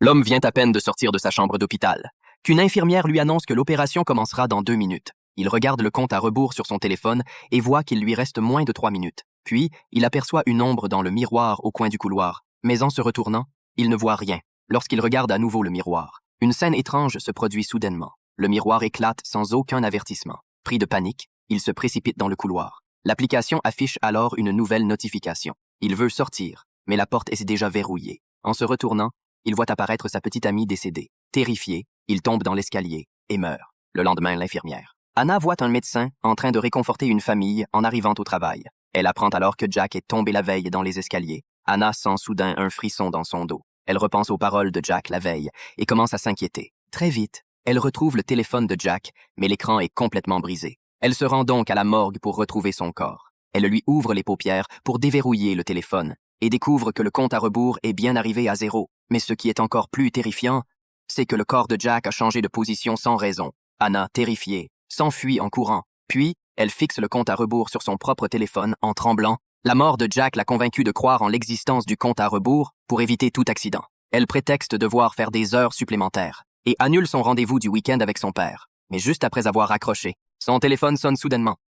L'homme vient à peine de sortir de sa chambre d'hôpital, qu'une infirmière lui annonce que l'opération commencera dans 2 minutes. Il regarde le compte à rebours sur son téléphone et voit qu'il lui reste moins de 3 minutes. Puis, il aperçoit une ombre dans le miroir au coin du couloir, mais en se retournant, il ne voit rien. Lorsqu'il regarde à nouveau le miroir, une scène étrange se produit soudainement. Le miroir éclate sans aucun avertissement. Pris de panique, il se précipite dans le couloir. L'application affiche alors une nouvelle notification. Il veut sortir, mais la porte est déjà verrouillée. En se retournant, il voit apparaître sa petite amie décédée. Terrifié, il tombe dans l'escalier et meurt. Le lendemain, l'infirmière. Anna voit un médecin en train de réconforter une famille en arrivant au travail. Elle apprend alors que Jack est tombé la veille dans les escaliers. Anna sent soudain un frisson dans son dos. Elle repense aux paroles de Jack la veille et commence à s'inquiéter. Très vite, elle retrouve le téléphone de Jack, mais l'écran est complètement brisé. Elle se rend donc à la morgue pour retrouver son corps. Elle lui ouvre les paupières pour déverrouiller le téléphone et découvre que le compte à rebours est bien arrivé à 0. Mais ce qui est encore plus terrifiant, c'est que le corps de Jack a changé de position sans raison. Anna, terrifiée, s'enfuit en courant. Puis, elle fixe le compte à rebours sur son propre téléphone en tremblant. La mort de Jack l'a convaincue de croire en l'existence du compte à rebours pour éviter tout accident. Elle prétexte devoir faire des heures supplémentaires et annule son rendez-vous du week-end avec son père. Mais juste après avoir raccroché, son téléphone sonne soudainement.